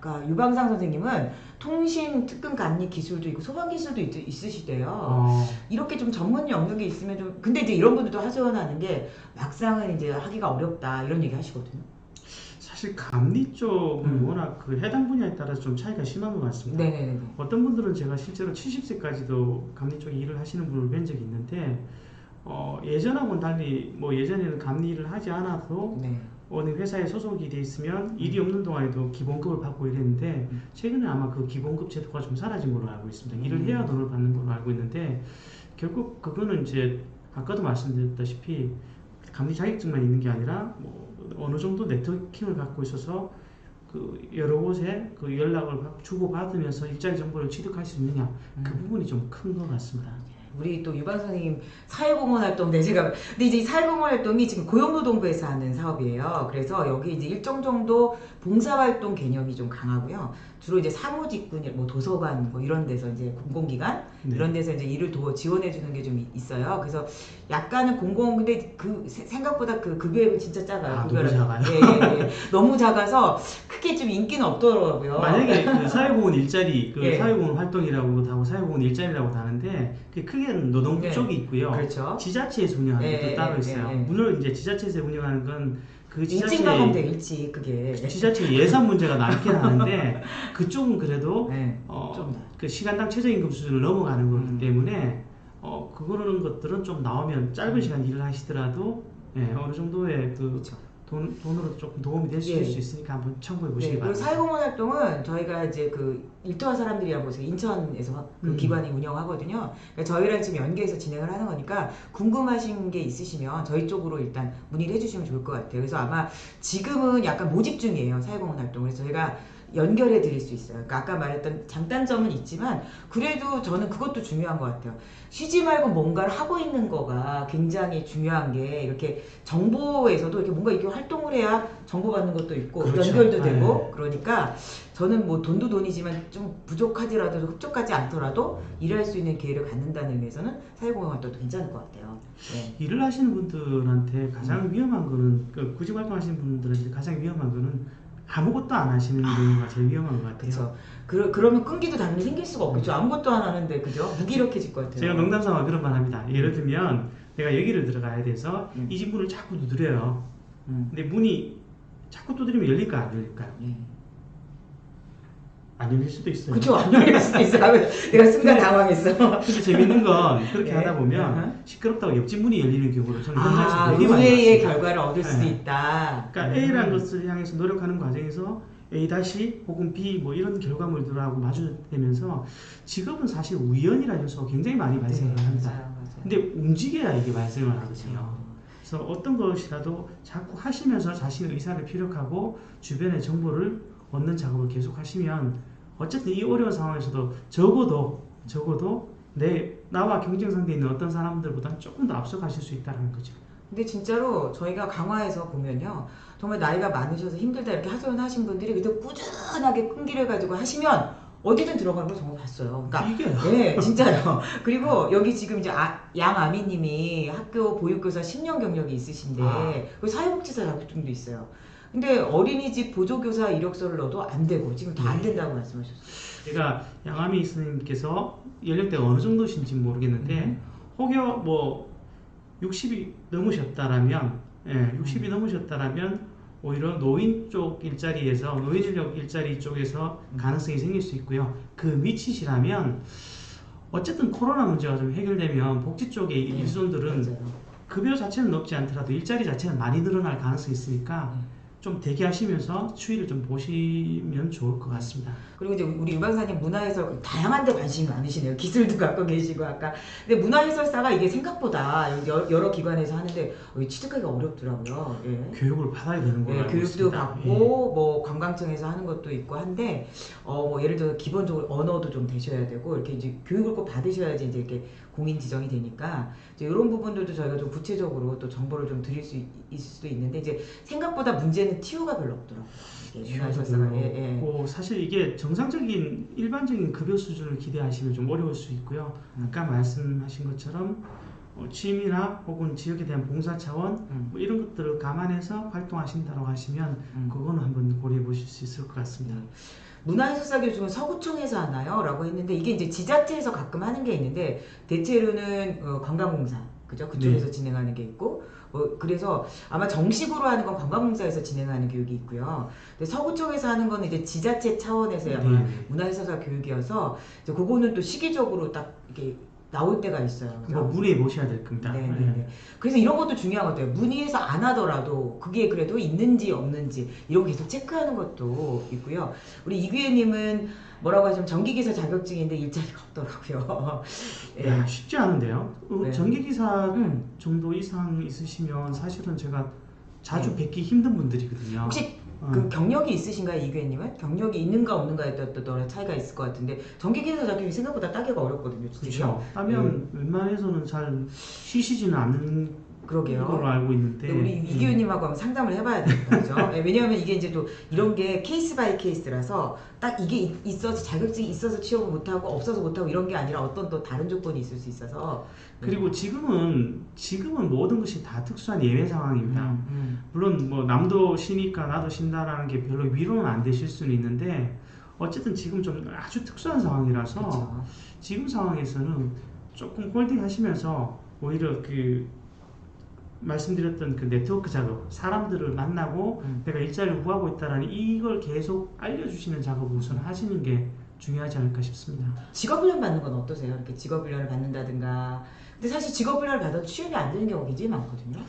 아까 유방상 선생님은 통신 특근 감리 기술도 있고 소방 기술도 있으시대요. 이렇게 좀 전문 영역이 있으면 좀 근데 이제 이런 분들도 하소연하는 게 막상은 이제 하기가 어렵다 이런 얘기 하시거든요. 사실 감리 쪽은 워낙 그 해당 분야에 따라서 좀 차이가 심한 것 같습니다. 네네네. 어떤 분들은 제가 실제로 70세까지도 감리 쪽에 일을 하시는 분을 뵌 적이 있는데 예전하고는 달리 뭐 예전에는 감리 일을 하지 않아도 네. 어느 회사에 소속이 돼 있으면 일이 없는 동안에도 기본급을 받고 이랬는데 최근에 아마 그 기본급 제도가 좀 사라진 걸로 알고 있습니다. 일을 해야 돈을 받는 걸로 알고 있는데 결국 그거는 이제 아까도 말씀드렸다시피 감리 자격증만 있는 게 아니라 뭐 어느 정도 네트워킹을 갖고 있어서 그 여러 곳에 그 연락을 주고받으면서 일자리 정보를 취득할 수 있느냐 그 부분이 좀 큰 것 같습니다. 우리 또 유방 선생님 사회공헌 활동 제가 근데 이제 이 사회공헌 활동이 지금 고용노동부에서 하는 사업이에요. 그래서 여기 이제 일정 정도 봉사활동 개념이 좀 강하고요. 주로 이제 사무직군, 뭐 도서관 뭐 이런 데서 이제 공공기관 이런 데서 이제 일을 지원해 주는 게 좀 있어요. 그래서 약간은 근데 그 생각보다 그 급여액은 진짜 작아요. 너무 작아요? 예. 너무 작아서 크게 좀 인기는 없더라고요. 만약에 그 사회공헌 일자리, 사회공헌 활동이라고 하고 사회공헌 일자리라고 하는데 그 크게는 노동부 쪽이 있고요. 그렇죠. 지자체에서 운영하는 것도 따로 있어요. 물론 이제 지자체에서 운영하는 건 그 일찍 나가면 되겠지 그게. 지자체 예산 문제가 남긴 하는데 그쪽은 그래도 그 시간당 최저임금 수준을 넘어가는 거기 때문에 그런 것들은 좀 나오면 짧은 시간 일을 하시더라도 어느 정도의 그 돈으로 조금 도움이 될 수 있으니까 한번 참고해 보시기 바랍니다. 그리고 사회공헌 활동은 저희가 이제 그 일터와 사람들이라고 해서 인천에서 그 기관이 운영하거든요. 그러니까 저희랑 지금 연계해서 진행을 하는 거니까 궁금하신 게 있으시면 저희 쪽으로 일단 문의를 해주시면 좋을 것 같아요. 그래서 아마 지금은 약간 모집 중이에요. 사회공헌 활동. 그래서 저희가 연결해 드릴 수 있어요. 그러니까 아까 말했던 장단점은 있지만 그래도 저는 그것도 중요한 것 같아요. 쉬지 말고 뭔가를 하고 있는 거가 굉장히 중요한 게 이렇게 정보에서도 이렇게 뭔가 이렇게 활동을 해야 정보 받는 것도 있고 그렇죠. 연결도 되고 그러니까 저는 뭐 돈도 돈이지만 좀 부족하더라도 흡족하지 않더라도 일할 수 있는 기회를 갖는다는 의미에서는 사회공헌 활동도 괜찮을 것 같아요. 일을 하시는 분들한테 가장 위험한 거는 그 구직 활동하시는 분들한테 가장 위험한 거는 아무것도 안 하시는 경우가 제일 위험한 것 같아요. 그렇죠. 그러면 끈기도 당연히 생길 수가 없겠죠. 아무것도 안 하는데 그죠? 무기력해질 것 같아요. 제가 농담삼아 그런 말 합니다. 예를 들면 내가 여기를 들어가야 돼서 이 집 문을 자꾸 두드려요. 근데 문이 자꾸 두드리면 열릴까요? 안 열릴까요? 안 열릴 수도 있어요. 그쵸, 안 열릴 수도 있어요. 내가 순간 당황했어. 근데 재밌는 건 그렇게 하다 보면 시끄럽다고 옆집 문이 열리는 경우를 저는 현장에서 되게 많이 의외의 봤습니다. 결과를 얻을 수도 있다. 그러니까 A라는 것을 향해서 노력하는 과정에서 A- 혹은 B 뭐 이런 결과물들하고 마주되면서 직업은 사실 우연이라는 요소가 굉장히 많이 발생을 합니다. 맞아요. 근데 움직여야 이게 발생을 하거든요. 그래서 어떤 것이라도 자꾸 하시면서 자신의 의사를 피력하고 주변의 정보를 얻는 작업을 계속 하시면 어쨌든 이 어려운 상황에서도 적어도 나와 경쟁 상대에 있는 어떤 사람들보다는 조금 더 앞서가실 수 있다는 거죠. 근데 진짜로 저희가 강화에서 보면요. 정말 나이가 많으셔서 힘들다 이렇게 하소연하신 분들이 그래도 꾸준하게 끈기를 가지고 하시면 어디든 들어가는 걸 정말 봤어요. 그러니까 네, 진짜요. 그리고 여기 지금 이제 양아미님이 학교 보육교사 10년 경력이 있으신데 그리고 사회복지사 자격증도 있어요. 근데 어린이집 보조교사 이력서를 넣어도 안 되고 지금 다 안 된다고 말씀하셨어요. 제가 양아미 스님께서 연령대가 어느 정도신지 모르겠는데 혹여 뭐 60이 넘으셨다라면 60이 넘으셨다라면 오히려 노인 쪽 일자리에서 노인 인력 일자리 쪽에서 가능성이 생길 수 있고요. 그 밑이시라면 어쨌든 코로나 문제가 좀 해결되면 복지 쪽의 일손들은 급여 자체는 높지 않더라도 일자리 자체는 많이 늘어날 가능성이 있으니까 좀 대기하시면서 추이를 좀 보시면 좋을 것 같습니다. 그리고 이제 우리 유방사님 문화해설 다양한 데 관심이 많으시네요. 기술도 갖고 계시고 아까. 근데 문화해설사가 이게 생각보다 여러 기관에서 하는데 취득하기가 어렵더라고요. 교육을 받아야 되는 거예요. 교육도 받고 뭐 관광청에서 하는 것도 있고 한데 뭐 예를 들어 기본적으로 언어도 좀 되셔야 되고 이렇게 이제 교육을 꼭 받으셔야지 이제 이렇게 공인 지정이 되니까 이제 이런 부분들도 저희가 좀 구체적으로 또 정보를 좀 드릴 수 있을 수도 있는데 이제 생각보다 문제는 티오가 별로 없더라고요. 사실 이게 정상적인 일반적인 급여 수준을 기대하시면 좀 어려울 수 있고요. 아까 말씀하신 것처럼 취미나 혹은 지역에 대한 봉사 차원 뭐 이런 것들을 감안해서 활동하신다고 하시면 그거는 한번 고려해 보실 수 있을 것 같습니다. 문화해설사 교육은 서구청에서 하나요? 라고 했는데 이게 이제 지자체에서 가끔 하는 게 있는데 대체로는 관광공사 그죠? 그쪽에서 네. 진행하는 게 있고 그래서 아마 정식으로 하는 건 관광공사에서 진행하는 교육이 있고요. 근데 서구청에서 하는 거는 이제 지자체 차원에서의 아마 네. 문화해설사 교육이어서 이제 그거는 또 시기적으로 딱 이렇게 나올 때가 있어요. 뭐 문의해 보셔야 될 겁니다. 네네네. 그래서 이런 것도 중요한 것 같아요. 문의해서 안 하더라도 그게 그래도 있는지 없는지 이런 거 계속 체크하는 것도 있고요. 우리 이규혜님은 뭐라고 하시면 전기기사 자격증인데 일자리가 없더라고요. 예. 야, 쉽지 않은데요. 네. 전기기사 음. 정도 이상 있으시면 사실은 제가 자주 네. 뵙기 힘든 분들이거든요. 혹시 그 경력이 있으신가요, 이규혜님은? 경력이 있는가 없는가에 따라 차이가 있을 것 같은데 전기기사 자격이 생각보다 따기가 어렵거든요. 그렇죠. 따면 웬만해서는 잘 쉬시지는 않는 그러게요. 걸로 알고 있는데 우리 이규현님하고 한번 상담을 해봐야 되겠다, 그죠? 왜냐하면 이게 이제 또 이런 게 케이스 바이 케이스라서 딱 이게 있어서 자격증이 있어서 취업을 못하고 없어서 못하고 이런 게 아니라 어떤 또 다른 조건이 있을 수 있어서 그리고 지금은 모든 것이 다 특수한 예외 상황입니다. 물론 뭐 남도 쉬니까 나도 쉰다라는 게 별로 위로는 안 되실 수는 있는데 어쨌든 지금 좀 아주 특수한 상황이라서 그렇죠. 지금 상황에서는 조금 홀딩 하시면서 오히려 그 말씀드렸던 그 네트워크 작업, 사람들을 만나고 내가 일자리를 구하고 있다라는 이걸 계속 알려주시는 작업을 우선 하시는 게 중요하지 않을까 싶습니다. 직업훈련 받는 건 어떠세요? 이렇게 직업훈련을 받는다든가. 근데 사실 직업훈련을 받아도 취업이 안 되는 경우가 굉장히 많거든요.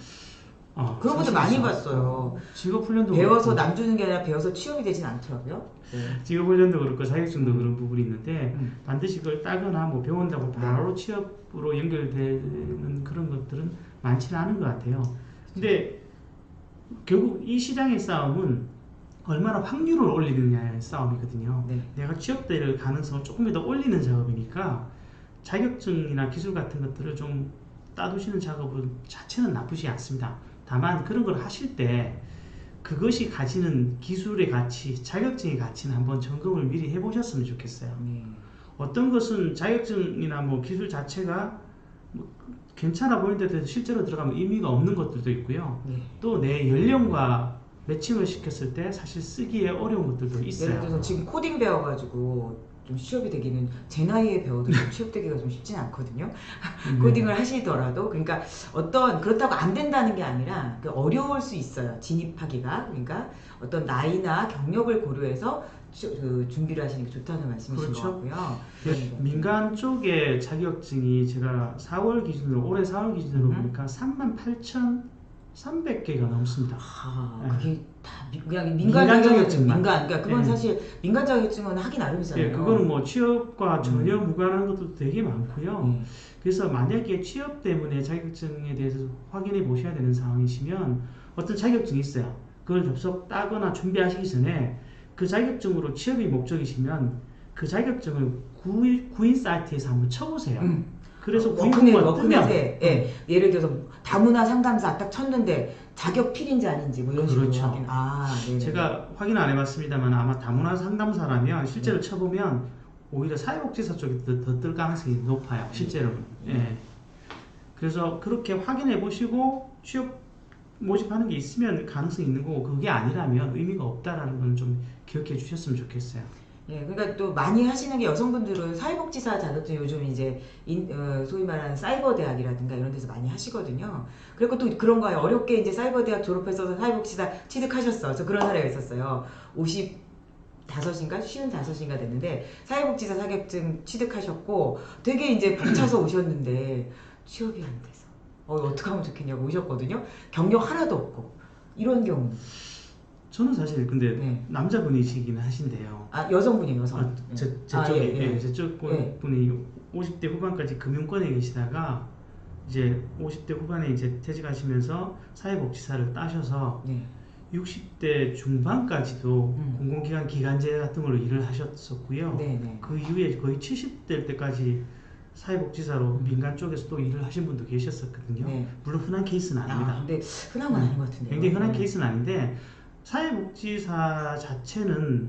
그런 것도 많이 봤어요. 직업훈련도 배워서 그렇고, 남 주는 게 아니라 배워서 취업이 되진 않더라고요. 직업훈련도 그렇고 자격증도 그런 부분이 있는데 반드시 그걸 따거나 뭐 배운다고 바로 취업으로 연결되는 그런 것들은 많지는 않은 것 같아요. 근데 결국 이 시장의 싸움은 얼마나 확률을 올리느냐의 싸움이거든요. 네. 내가 취업될 가능성을 조금 더 올리는 작업이니까 자격증이나 기술 같은 것들을 좀 따두시는 작업은 자체는 나쁘지 않습니다. 다만 그런 걸 하실 때 그것이 가지는 기술의 가치, 자격증의 가치는 한번 점검을 미리 해보셨으면 좋겠어요. 어떤 것은 자격증이나 뭐 기술 자체가 뭐 괜찮아 보이는데 실제로 들어가면 의미가 없는 것들도 있고요. 또 내 연령과 매칭을 시켰을 때 사실 쓰기에 어려운 것들도 있어요. 예를 들어서 지금 코딩 배워가지고 좀 취업이 되기는 제 나이에 배워도 좀 취업되기가 좀 쉽진 않거든요. 코딩을 하시더라도 그러니까 그렇다고 안 된다는 게 아니라 어려울 수 있어요. 진입하기가 그러니까 어떤 나이나 경력을 고려해서 준비를 하시는 게 좋다는 말씀이신 그렇죠. 것 같고요. 민간 쪽의 자격증이 제가 4월 기준으로 올해 4월 기준으로 보니까 38,300개가 넘습니다. 그게 다 그냥 민간 자격증, 그러니까 그건 네. 사실 민간 자격증은 하기 나름이잖아요. 네, 그거는 뭐 취업과 전혀 무관한 것도 되게 많고요. 그래서 만약에 취업 때문에 자격증에 대해서 확인해 보셔야 되는 상황이시면 어떤 자격증이 있어요. 그걸 접속 따거나 준비하시기 전에 그 자격증으로 취업이 목적이시면 그 자격증을 구인 사이트에서 한번 쳐보세요. 그래서 구인구가 뜨면 예를 들어서 다문화 상담사 딱 쳤는데 자격 필인지 아닌지 뭐 이런 식으로 그렇죠. 확인. 네네. 제가 확인 안 해봤습니다만 아마 다문화 상담사라면 실제로 쳐보면 오히려 사회복지사 쪽이 더 뜰 가능성이 높아요. 실제로는. 그래서 그렇게 확인해 보시고 취업 모집하는 게 있으면 가능성이 있는 거고 그게 아니라면 의미가 없다라는 건 좀 기억해 주셨으면 좋겠어요. 그러니까 또 많이 하시는 게 여성분들은 사회복지사 자격증 요즘 이제 소위 말하는 사이버 대학이라든가 이런 데서 많이 하시거든요. 그리고 또 그런 거예요. 어렵게 이제 사이버 대학 졸업해서 사회복지사 취득하셨어. 저 그런 사례가 있었어요. 55인가 55인가 됐는데 사회복지사 자격증 취득하셨고 되게 이제 벅차서 오셨는데 취업이 안 돼서 어떻게 하면 좋겠냐고 오셨거든요. 경력 하나도 없고 이런 경우. 저는 사실 근데 남자분이시긴 하신데요. 여성분이에요, 여성. 제 쪽에 제쪽 분이 50대 후반까지 금융권에 계시다가 이제 50대 후반에 이제 퇴직하시면서 사회복지사를 따셔서 60대 중반까지도 공공기관 기간제 같은 걸로 일을 하셨었고요. 그 이후에 거의 70대 때까지 사회복지사로 민간 쪽에서 또 일을 하신 분도 계셨었거든요. 물론 흔한 케이스는 아닙니다. 근데 흔한 건 아닌 것 같은데요. 굉장히 흔한 케이스는 아닌데 사회복지사 자체는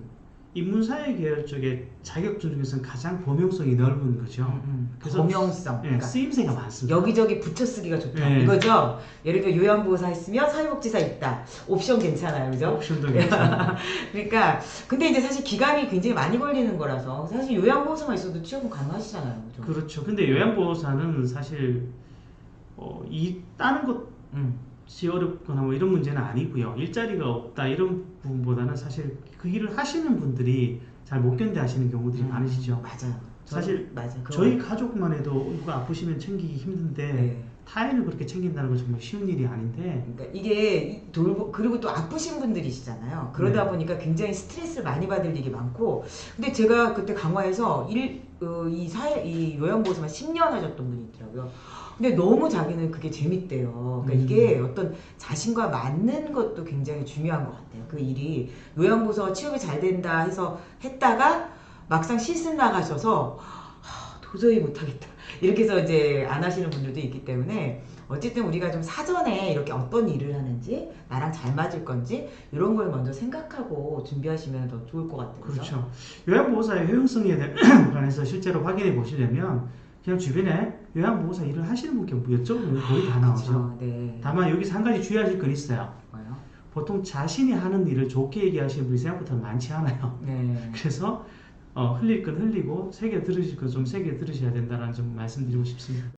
인문사회 계열 쪽에 자격증 중에서는 가장 범용성이 넓은 거죠. 그래서 범용성. 예, 그러니까 쓰임새가 많습니다. 여기저기 붙여 쓰기가 좋다. 네. 이거죠? 예를 들어 요양보호사 했으면 사회복지사 있다. 옵션 괜찮아요. 그죠? 옵션도 괜찮아요. 그러니까 근데 이제 사실 기간이 굉장히 많이 걸리는 거라서 사실 요양보호사만 있어도 취업은 가능하시잖아요. 그죠? 그렇죠. 근데 요양보호사는 사실 이 따는 것이 어렵거나 뭐 이런 문제는 아니고요. 일자리가 없다 이런 부분보다는 사실 그 일을 하시는 분들이 잘 못 견뎌 하시는 경우들이 많으시죠. 맞아요. 사실 맞아요. 저희 가족만 해도 누가 아프시면 챙기기 힘든데 네. 타인을 그렇게 챙긴다는 건 정말 쉬운 일이 아닌데 그러니까 이게 그리고 또 아프신 분들이시잖아요. 그러다 네. 보니까 굉장히 스트레스를 많이 받을 일이 많고, 근데 제가 그때 강화에서 이 요양보호사만 10년 하셨던 분이 있더라고요. 근데 너무 자기는 그게 재밌대요. 그러니까 이게 어떤 자신과 맞는 것도 굉장히 중요한 것 같아요. 그 일이 요양보호사가 취업이 잘 된다 해서 했다가 막상 실습 나가셔서 도저히 못하겠다. 이렇게 해서 이제 안 하시는 분들도 있기 때문에 어쨌든 우리가 좀 사전에 이렇게 어떤 일을 하는지 나랑 잘 맞을 건지 이런 걸 먼저 생각하고 준비하시면 더 좋을 것 같아요. 그렇죠. 요양보호사의 효용성에 관해서 실제로 확인해 보시려면 그냥 주변에 요양보호사 일을 하시는 분께 여쭤보면 거의 다 나오죠. 그렇죠. 네. 다만 여기서 한 가지 주의하실 건 있어요. 뭐요? 보통 자신이 하는 일을 좋게 얘기하시는 분이 생각보다 많지 않아요. 네. 그래서 흘릴 건 흘리고 새겨 들으실 건 좀 새겨 들으셔야 된다는 점 말씀드리고 싶습니다.